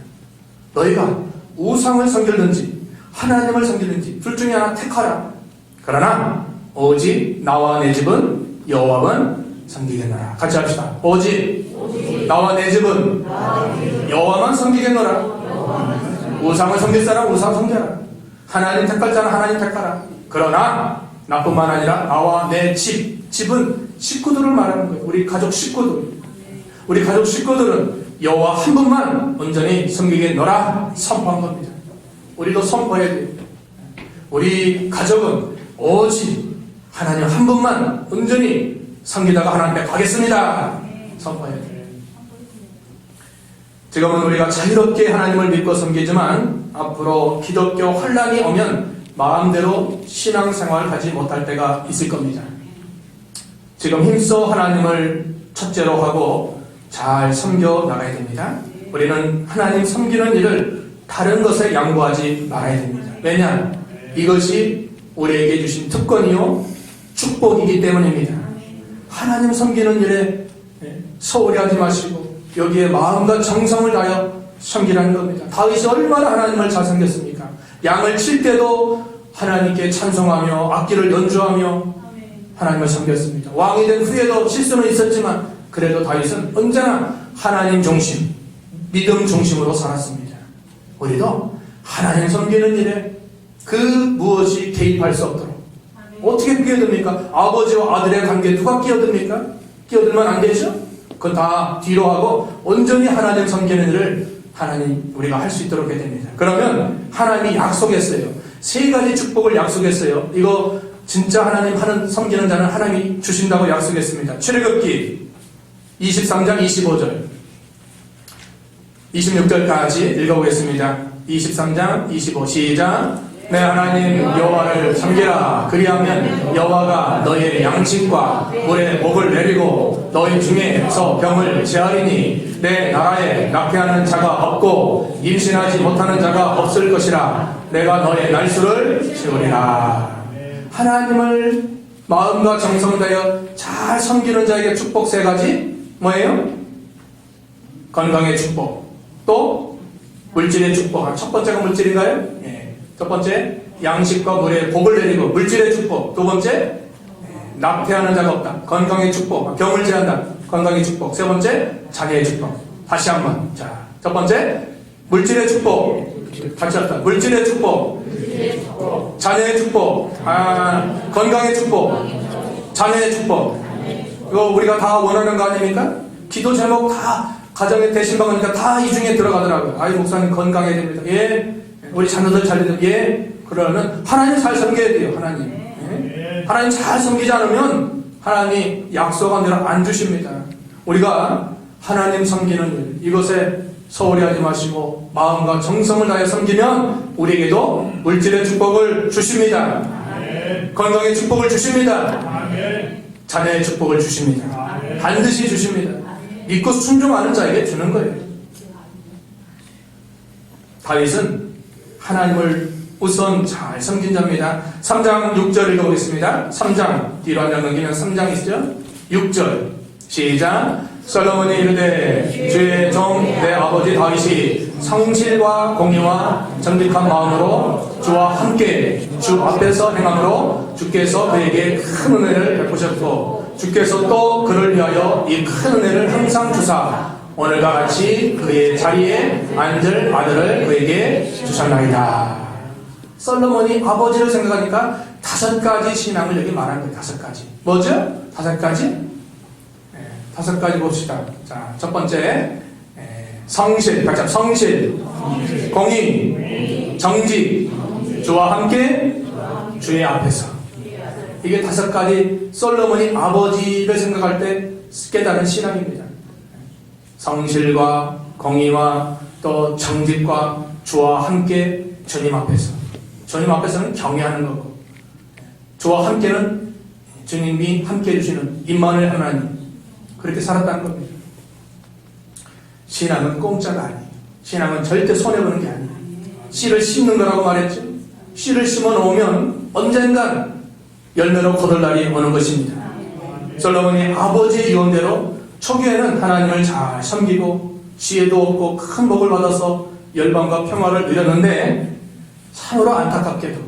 너희가 우상을 섬기든지 하나님을 섬기든지 둘 중에 하나 택하라. 그러나 오직 나와 내 집은 여호와만 섬기겠노라. 같이 합시다. 오직 나와 내 집은 여호와만 섬기겠노라. 우상을 섬길 사람 우상 섬겨라. 하나님 택할 자는 하나님 택하라. 그러나 나뿐만 아니라 나와 내 집은 식구들을 말하는 거예요. 우리 가족 식구들. 우리 가족 식구들은 여호와 한 분만 온전히 섬기겠노라 선포한 겁니다. 우리도 선포해야 돼요. 우리 가족은 오직 하나님 한 분만 온전히 섬기다가 하나님께 가겠습니다. 선포해야 돼요. 지금은 우리가 자유롭게 하나님을 믿고 섬기지만 앞으로 기독교 혼란이 오면 마음대로 신앙생활을 하지 못할 때가 있을 겁니다. 지금 힘써 하나님을 첫째로 하고 잘 섬겨 나가야 됩니다. 우리는 하나님 섬기는 일을 다른 것에 양보하지 말아야 됩니다. 왜냐? 이것이 우리에게 주신 특권이요 축복이기 때문입니다. 하나님 섬기는 일에 소홀히 하지 마시고 여기에 마음과 정성을 다하여 섬기라는 겁니다. 다윗이 얼마나 하나님을 잘 섬겼습니까? 양을 칠 때도 하나님께 찬송하며 악기를 연주하며 하나님을 섬겼습니다. 왕이 된 후에도 실수는 있었지만 그래도 다윗은 언제나 하나님 중심, 믿음 중심으로 살았습니다. 우리도 하나님 섬기는 일에 그 무엇이 개입할 수 없도록 어떻게 끼어듭니까? 아버지와 아들의 관계 누가 끼어듭니까? 끼어들면 안 되죠? 그건 다 뒤로 하고 온전히 하나님 섬기는 일을 하나님 우리가 할 수 있도록 해야 됩니다. 그러면 하나님이 약속했어요. 3가지 축복을 약속했어요. 이거 진짜 하나님 하는 섬기는 자는 하나님이 주신다고 약속했습니다. 출애굽기 23장 25절 26절까지 읽어보겠습니다. 23장 25 시작. 내 하나님 여호와를 섬기라. 그리하면 여호와가 너희의 양식과 물에 복을 내리고 너희 중에서 병을 제하리니 내 나라에 낙태하는 자가 없고 임신하지 못하는 자가 없을 것이라. 내가 너의 날수를 채우리라. 하나님을 마음과 정성 다하여 잘 섬기는 자에게 축복 3가지 뭐예요? 건강의 축복, 또 물질의 축복. 첫 번째가 물질인가요? 예. 첫 번째 양식과 물에 복을 내리고 물질의 축복. 두 번째 낙태하는 자가 없다. 건강의 축복. 병을 제한다. 건강의 축복. 3번째 자녀의 축복. 다시 한번. 자, 첫 번째 물질의 축복. 같이 합시다. 물질의 축복. 자녀의 축복. 건강의 축복. 자녀의 축복. 이거 우리가 다 원하는 거 아닙니까? 기도 제목 다 가정의 대신방이니까 다 이 중에 들어가더라고요. 아이 목사님 건강해야 됩니다. 예. 우리 자녀들 잘 되면 예. 그러면 하나님 잘 섬겨야 돼요. 하나님. 예. 하나님 잘 섬기지 않으면 하나님 약속한 대로 안 주십니다. 우리가 하나님 섬기는 일 이것에 소홀히 하지 마시고 마음과 정성을 다해 섬기면 우리에게도 물질의 축복을 주십니다. 건강의 축복을 주십니다. 자녀의 축복을 주십니다. 반드시 주십니다. 믿고 순종하는 자에게 주는 거예요. 다윗은 하나님을 우선 잘 섬긴 자입니다. 3장 6절 읽어보겠습니다. 3장 뒤로 한 장 넘기면 3장 있죠? 6절 시작. 솔로몬이 이르되 주의 종 내 아버지 다윗이 성실과 공의와 정직한 마음으로 주와 함께 주 앞에서 행함으로 주께서 그에게 큰 은혜를 베푸셨고 주께서 또 그를 위하여 이 큰 은혜를 항상 주사 오늘과 같이 그의 자리에 앉을 아들을 그에게 주셨나이다. 솔로몬이 아버지를 생각하니까 5가지 신앙을 여기 말하는 거예요. 5가지. 뭐죠? 5가지? 5가지 봅시다. 자, 첫 번째 성실, 각자 성실, 공의, 정직, 주와 함께 주의 앞에서. 이게 5가지 솔로몬이 아버지를 생각할 때 깨달은 신앙입니다. 성실과 공의와 또 정직과 주와 함께 주님 앞에서. 주님 앞에서는 경외하는 거고 주와 함께는 주님이 함께 해주시는 임마누엘 하나님 그렇게 살았다는 겁니다. 신앙은 공짜가 아니에요. 신앙은 절대 손해보는 게 아니에요. 씨를 심는 거라고 말했죠. 씨를 심어 놓으면 언젠간 열매로 거둘 날이 오는 것입니다. 솔로몬이 아버지의 유언대로 초기에는 하나님을 잘 섬기고 지혜도 얻고 큰 복을 받아서 열방과 평화를 누렸는데 참으로 안타깝게도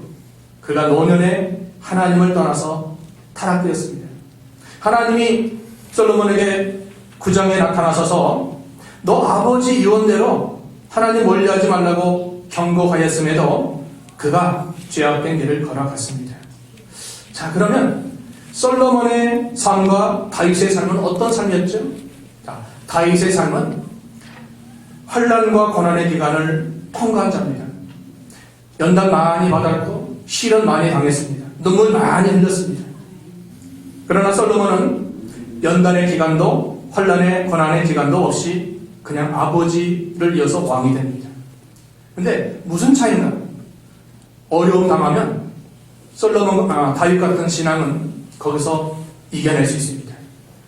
그가 노년에 하나님을 떠나서 타락되었습니다. 하나님이 솔로몬에게 구장에 나타나셔서 너 아버지 유언대로 하나님 멀리하지 말라고 경고하였음에도 그가 죄악된 길을 걸어갔습니다. 자, 그러면 솔로몬의 삶과 다윗의 삶은 어떤 삶이었죠? 자, 다윗의 삶은 환난과 고난의 기간을 통과한 자입니다. 연단 많이 받았고 시련 많이 당했습니다. 눈물 많이 흘렸습니다. 그러나 솔로몬은 연단의 기간도 환난의 고난의 기간도 없이 그냥 아버지를 이어서 왕이 됩니다. 근데 무슨 차이인가? 어려움 당하면 다윗 같은 신앙은 거기서 이겨낼 수 있습니다.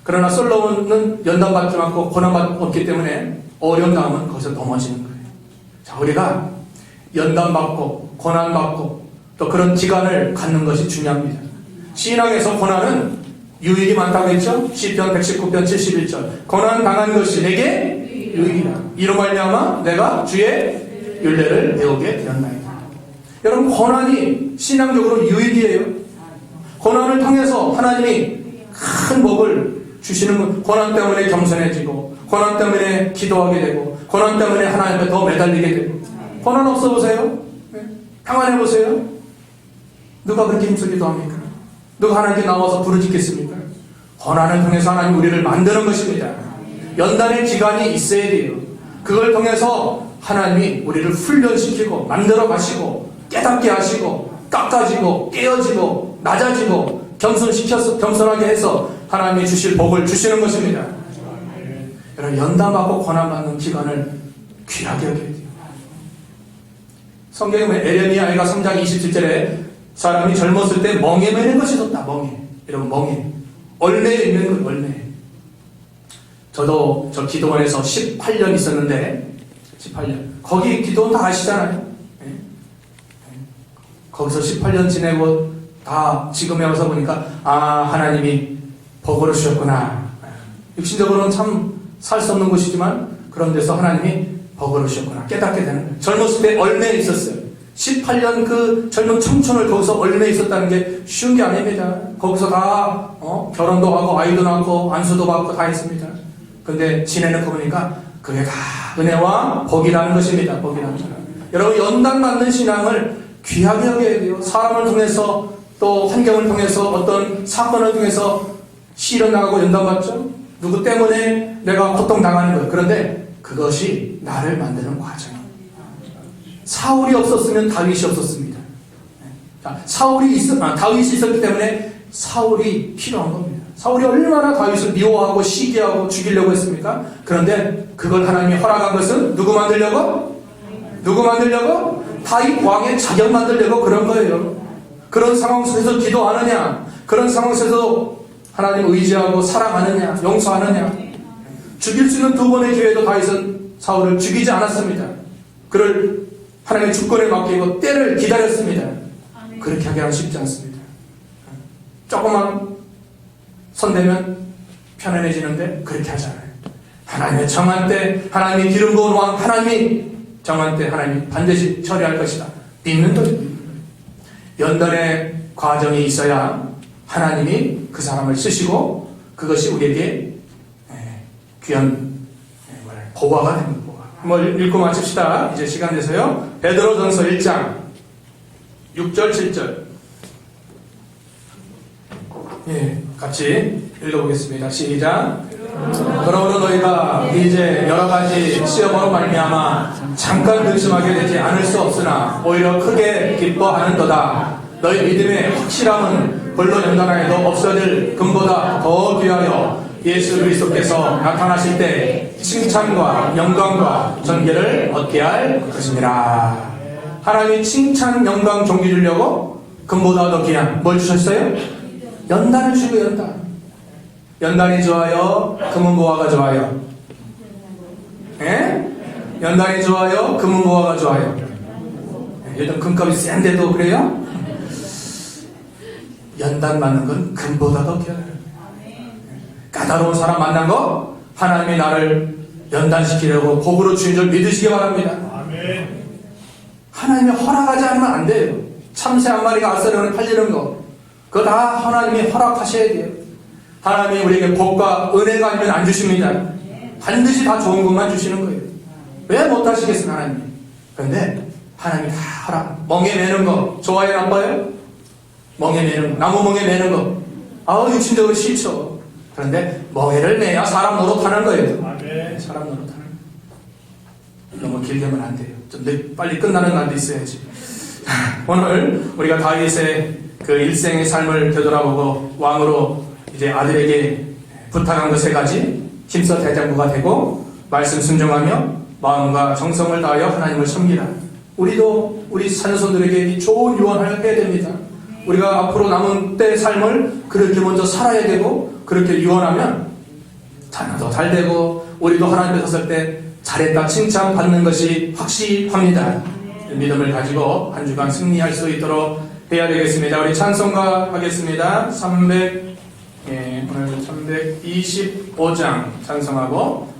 그러나 솔로몬은 연단받지 않고 고난받지 없기 때문에 어려움 당하면 거기서 넘어지는 거예요. 자, 우리가 연단받고 고난받고 또 그런 기간을 갖는 것이 중요합니다. 신앙에서 고난은 유익이 많다고 했죠? 시편 119편 71절 고난 당한 것이 내게 유익이다. 이로 말미암아 내가 주의 율례를 배우게 되었나이다. 여러분, 고난이 신앙적으로 유익이에요. 고난을 통해서 하나님이 큰 복을 주시는 것, 고난 때문에 겸손해지고 고난 때문에 기도하게 되고 고난 때문에 하나님 앞에 더 매달리게 되고. 고난 없어 보세요? 평안해 보세요? 누가 그렇게 힘써 기도합니까? 누가 하나님께 나와서 부르짖겠습니까? 고난을 통해서 하나님 우리를 만드는 것입니다. 연단의 기간이 있어야 돼요. 그걸 통해서 하나님이 우리를 훈련시키고 만들어 가시고 깨닫게 하시고 깎아지고 깨어지고 낮아지고 겸손하게 해서 하나님이 주실 복을 주시는 것입니다. 여러분, 연단받고 고난받는 기간을 귀하게 여겨야 돼요. 성경에 보면 에레미야 3장 27절에 사람이 젊었을 때 멍에 매는 것이 좋다. 멍에. 여러분, 멍에. 얼매에 있는 것, 얼매. 저도 저 기도원에서 18년 있었는데 18년. 거기 기도원 다 아시잖아요. 거기서 18년 지내고 다 지금에 와서 보니까 하나님이 복을 주셨구나. 육신적으로는 참 살 수 없는 곳이지만 그런 데서 하나님이 복을 주셨구나 깨닫게 되는 거예요. 젊었을 때 얼매에 있었어요. 18년 그 젊은 청춘을 거기서 얼매에 있었다는 게 쉬운 게 아닙니다. 거기서 다 결혼도 하고 아이도 낳고 안수도 받고 다 했습니다. 근데 지내놓고 보니까 그게 다 은혜와 복이라는 것입니다. 복이라는 것. 여러분, 연단받는 신앙을 귀하게 여겨야 돼요. 사람을 통해서 또 환경을 통해서 어떤 사건을 통해서 시련 나가고 연단받죠. 누구 때문에 내가 고통당하는 거예요. 그런데 그것이 나를 만드는 과정이에요. 사울이 없었으면 다윗이 없었습니다. 다윗이 있었기 때문에 사울이 필요한 겁니다. 사울이 얼마나 다윗을 미워하고 시기하고 죽이려고 했습니까? 그런데 그걸 하나님이 허락한 것은 누구 만들려고? 다윗 왕의 자격 만들려고 그런 거예요. 그런 상황 속에서 기도하느냐? 그런 상황 속에서 하나님 의지하고 사랑하느냐? 용서하느냐? 죽일 수 있는 두 번의 기회도 다윗은 사울을 죽이지 않았습니다. 그를 하나님의 주권에 맡기고 때를 기다렸습니다. 그렇게 하기는 쉽지 않습니다. 조금만 손대면 편안해지는데 그렇게 하잖아요. 하나님의 정한 때, 하나님이 기름 부은 왕, 하나님이 정한 때 하나님이 반드시 처리할 것이다. 믿는 거예요. 연단의 과정이 있어야 하나님이 그 사람을 쓰시고 그것이 우리에게 귀한 보화가 됩니다. 한번 읽고 마칩시다. 이제 시간 돼서요. 베드로전서 1장 6절 7절 같이 읽어보겠습니다. 시작. 그러므로 너희가 이제 여러가지 시험으로 말미암아 잠깐 근심하게 되지 않을 수 없으나 오히려 크게 기뻐하는도다. 너희 믿음의 확실함은 불로 연단하여도 없어질 금보다 더 귀하여 예수 그리스도께서 나타나실 때 칭찬과 영광과 존귀를 얻게 할 것입니다. 하나님이 칭찬, 영광, 존귀 주려고 금보다 더 귀한 뭘 주셨어요? 연단을 주고 연단이 좋아요? 금은보화가 좋아요? 연단이 좋아요? 금은보화가 좋아요? 요즘 금값이 센데도 그래요? 연단 받는 건 금보다 더 귀해요. 까다로운 사람 만난 거 하나님이 나를 연단시키려고 복으로 주인 줄 믿으시기 바랍니다. 하나님이 허락하지 않으면 안 돼요. 참새 한 마리가 아싸리원에 팔리는 거 그거 다 하나님이 허락하셔야 돼요. 하나님이 우리에게 복과 은혜가 아니면 안 주십니다. 반드시 다 좋은 것만 주시는 거예요. 왜 못하시겠어요, 하나님? 그런데 하나님이 다 허락. 멍에 매는 거 좋아요, 나빠요? 멍에 매는 거, 나무 멍에 매는 거. 육신적으로 싫죠. 그런데 멍에를 매야 사람 노릇하는 거예요. 사람 노릇하는 거예요. 너무 길게면 안 돼요. 좀 빨리 끝나는 날도 있어야지. 오늘 우리가 다윗의 그 일생의 삶을 되돌아보고 왕으로 이제 아들에게 부탁한 것 3가지, 힘써 대장부가 되고 말씀 순종하며 마음과 정성을 다하여 하나님을 섬기라. 우리도 우리 자녀손들에게 이 좋은 유언을 해야 됩니다. 우리가 앞으로 남은 때의 삶을 그렇게 먼저 살아야 되고, 그렇게 유언하면 자녀도 잘 되고 우리도 하나님 앞에 섰을 때 잘했다 칭찬받는 것이 확실합니다. 믿음을 가지고 한 주간 승리할 수 있도록 해야 되겠습니다. 우리 찬송가 하겠습니다. 오늘 325장 찬송하고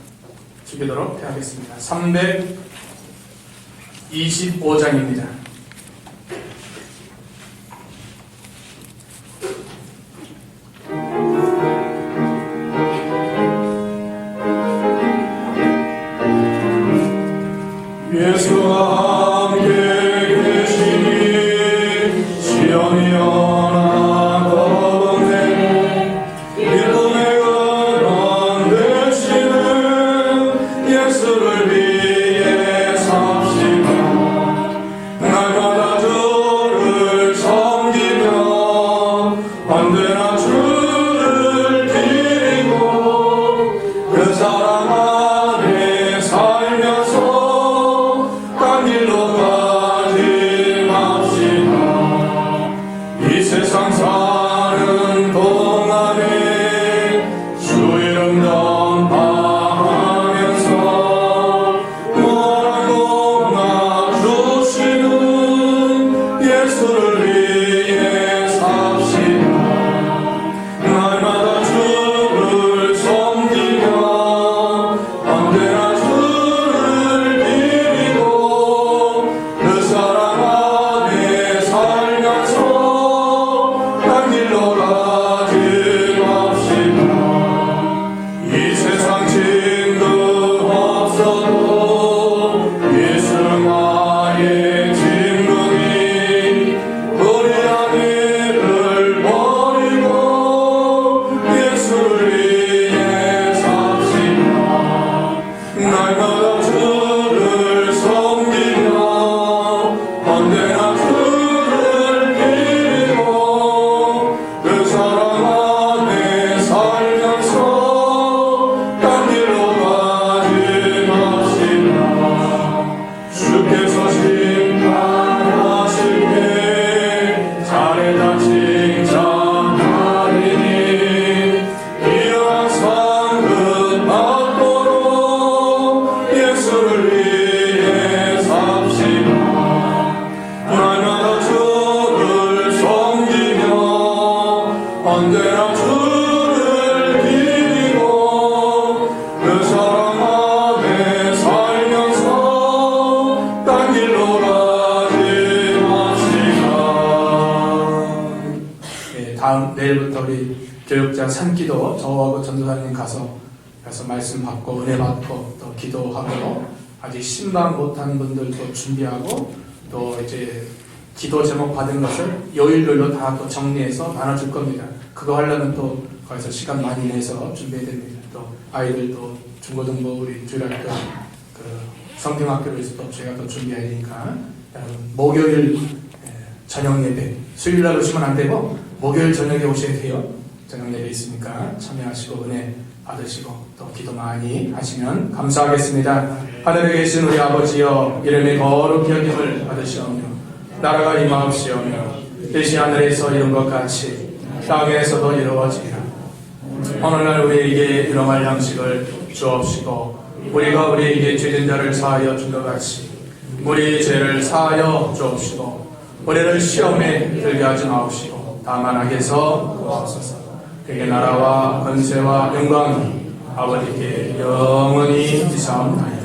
주기도록 하겠습니다. 325장입니다. 예수와 함께 계시니 시온이 오나 거듭내 기쁨의 근원 되시는 예수를 위해 삽시다. 날마다 주를 섬기며 언제나 주를 드리고 그 사랑 안에 살면서 길로 가지 맙시다. 이 세상 사는 동안에 주 이름 전파하면서 뭐라고 놔주시는 예수를 위해 삽시다. 날마다 주를 섬기며 언제나 날마다 주를 섬기며 언제나 주를 드리고 그 사랑 안에 살면서 딴 길로 가지 맙시다. 주께서 심판하실 때 잘했다 칭찬하리니 이러한 상급 받도록 예수를 위해 삽시다. 날마다 주를 섬기며 언제나 주를 드리고 그 사랑 안에 살면서 딴 길로 가지 맙시다. 내일부터 우리 교육자 산기도 저하고 전도사님 가서 말씀 받고 은혜 받고 또 기도하고, 아직 신방 못한 분들도 준비하고, 또 이제 기도 제목 받은 것을 요일별로 다 또 정리해서 나눠줄 겁니다. 그거 하려면 또 거기서 시간 많이 내서 준비해야 됩니다. 또 아이들도 중고등부 우리 주일학교 그 성경학교에서 또 제가 또 준비해야 되니까, 여러분 목요일 저녁 예배, 수요일날 오시면 안 되고 목요일 저녁에 오셔야 돼요. 저녁 예배 있으니까 참여하시고 은혜 받으시고 또 기도 많이 하시면 감사하겠습니다. 하늘에 계신 우리 아버지여, 이름이 거룩히 여김을 받으시오며 나라가 임하옵시오며 뜻이 하늘에서 이룬 것 같이 땅에서도 이루어지리라. 오늘날 우리에게 일용할 양식을 주옵시고, 우리가 우리에게 죄진 자를 사하여 준 것 같이 우리 죄를 사하여 주옵시고, 우리를 시험에 들게 하지 마옵시고 다만 악에서 구하옵소서. 그의 나라와 권세와 영광이 아버지께 영원히 이사옵나이다.